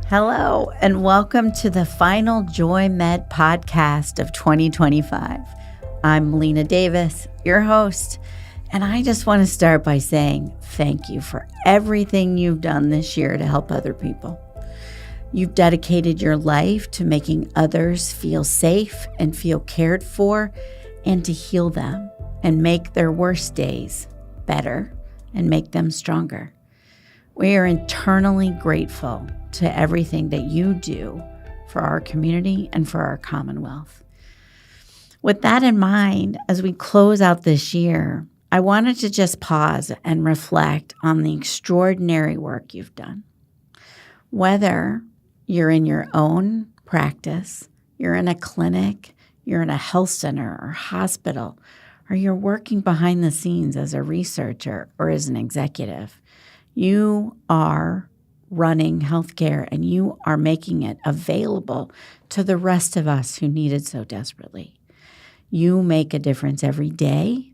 Hello, and welcome to the final JoyMed podcast of 2025. I'm Melina Davis, your host, and I just want to start by saying thank you for everything you've done this year to help other people. You've dedicated your life to making others feel safe and feel cared for, and to heal them and make their worst days better and make them stronger. We are eternally grateful to everything that you do for our community and for our Commonwealth. With that in mind, as we close out this year, I wanted to just pause and reflect on the extraordinary work you've done. Whether you're in your own practice, you're in a clinic, you're in a health center or hospital, or you're working behind the scenes as a researcher or as an executive, you are running healthcare and you are making it available to the rest of us who need it so desperately. You make a difference every day,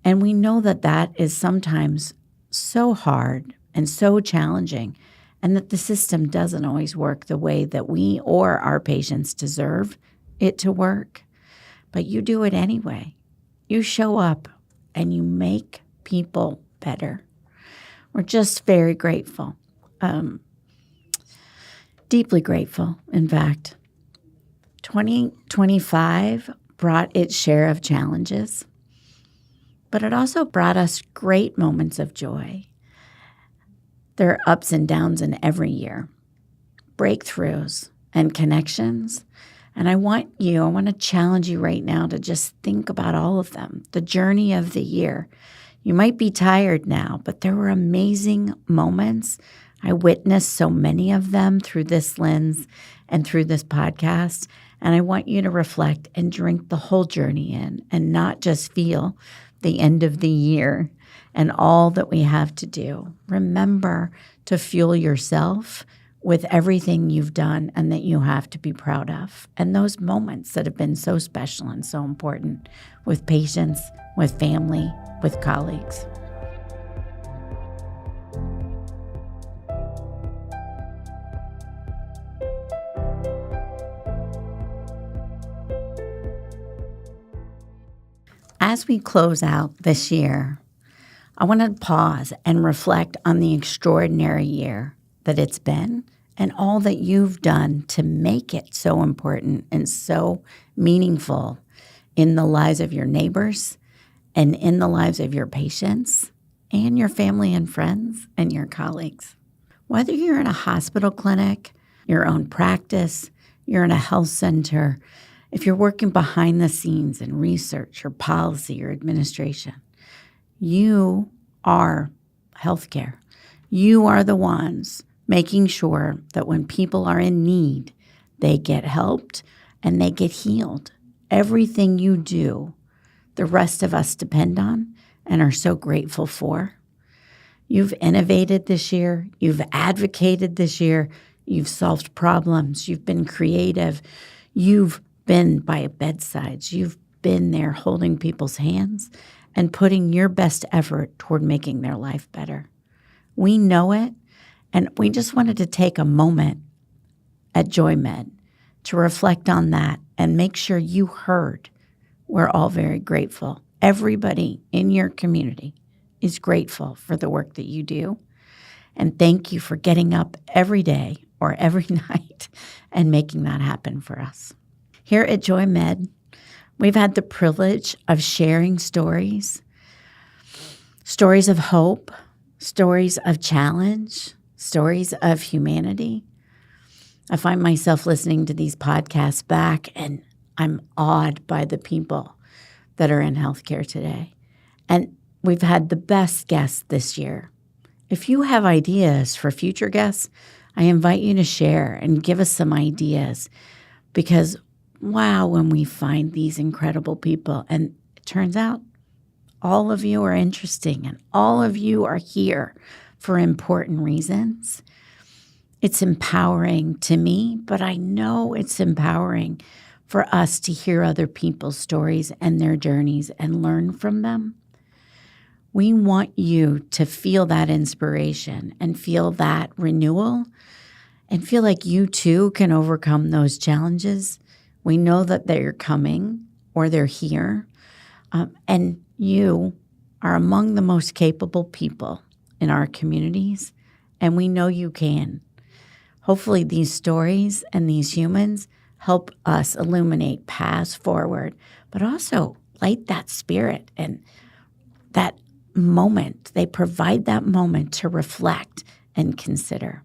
and we know that that is sometimes so hard and so challenging, and that the system doesn't always work the way that we or our patients deserve it to work. But you do it anyway. You show up and you make people better. We're just very grateful. Deeply grateful, in fact. 2025 brought its share of challenges, but it also brought us great moments of joy. There are ups and downs in every year, breakthroughs and connections, and I want to challenge you right now to just think about all of them, the journey of the year. You might be tired now, but there were amazing moments. I witnessed so many of them through this lens and through this podcast. And I want you to reflect and drink the whole journey in and not just feel the end of the year and all that we have to do. Remember to fuel yourself with everything you've done and that you have to be proud of. And those moments that have been so special and so important with patients, with family, with colleagues. As we close out this year, I want to pause and reflect on the extraordinary year that it's been and all that you've done to make it so important and so meaningful in the lives of your neighbors and in the lives of your patients and your family and friends and your colleagues. Whether you're in a hospital clinic, your own practice, you're in a health center, if you're working behind the scenes in research or policy or administration, you are healthcare. You are the ones making sure that when people are in need, they get helped and they get healed. Everything you do, the rest of us depend on and are so grateful for. You've innovated this year. You've advocated this year. You've solved problems. You've been creative. You've been by bedsides. You've been there holding people's hands and putting your best effort toward making their life better. We know it, and we just wanted to take a moment at JoyMed to reflect on that and make sure you heard. We're all very grateful. Everybody in your community is grateful for the work that you do. And thank you for getting up every day or every night and making that happen for us. Here at JoyMed, we've had the privilege of sharing stories of hope, stories of challenge, stories of humanity. I find myself listening to these podcasts back, and I'm awed by the people that are in healthcare today. And we've had the best guests this year. If you have ideas for future guests, I invite you to share and give us some ideas, because wow, when we find these incredible people, and it turns out all of you are interesting and all of you are here for important reasons. It's empowering to me, but I know it's empowering for us to hear other people's stories and their journeys and learn from them. We want you to feel that inspiration and feel that renewal and feel like you too can overcome those challenges. We know that they're coming or they're here. And you are among the most capable people in our communities, and we know you can. Hopefully these stories and these humans help us illuminate paths forward, but also light that spirit and that moment. They provide that moment to reflect and consider.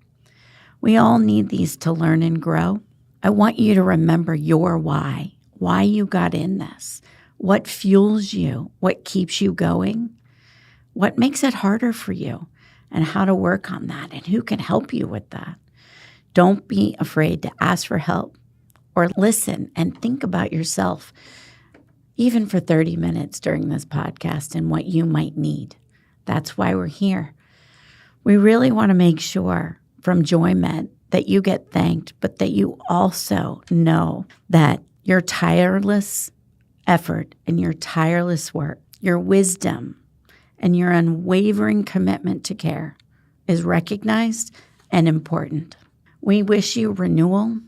We all need these to learn and grow. I want you to remember your why you got in this, what fuels you, what keeps you going, what makes it harder for you, and how to work on that, and who can help you with that. Don't be afraid to ask for help or listen and think about yourself, even for 30 minutes during this podcast and what you might need. That's why we're here. We really want to make sure from JoyMed that you get thanked, but that you also know that your tireless effort and your tireless work, your wisdom, and your unwavering commitment to care is recognized and important. We wish you renewal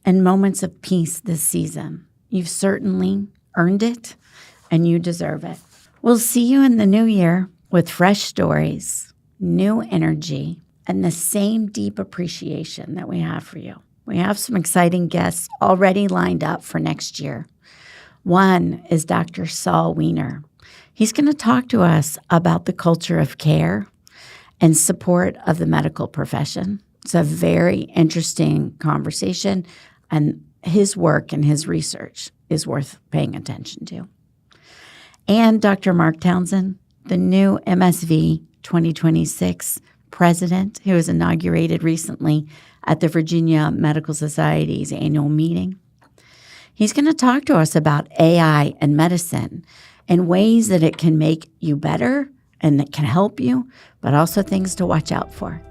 and moments of peace this season. You've certainly earned it, and you deserve it. We'll see you in the new year with fresh stories, new energy, and the same deep appreciation that we have for you. We have some exciting guests already lined up for next year. One is Dr. Saul Wiener. He's going to talk to us about the culture of care and support of the medical profession. It's a very interesting conversation, and his work and his research is worth paying attention to. And Dr. Mark Townsend, the new MSV 2026 president, who was inaugurated recently at the Virginia Medical Society's annual meeting. He's going to talk to us about AI and medicine and ways that it can make you better and that can help you, but also things to watch out for.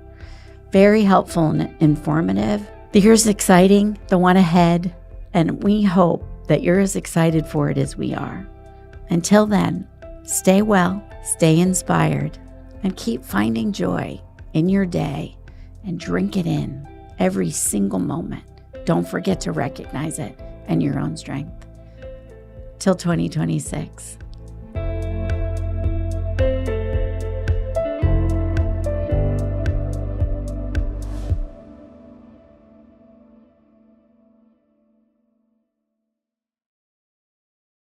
Very helpful and informative. The year's exciting, the one ahead, and we hope that you're as excited for it as we are. Until then, stay well, stay inspired, and keep finding joy in your day and drink it in every single moment. Don't forget to recognize it and your own strength. Till 2026.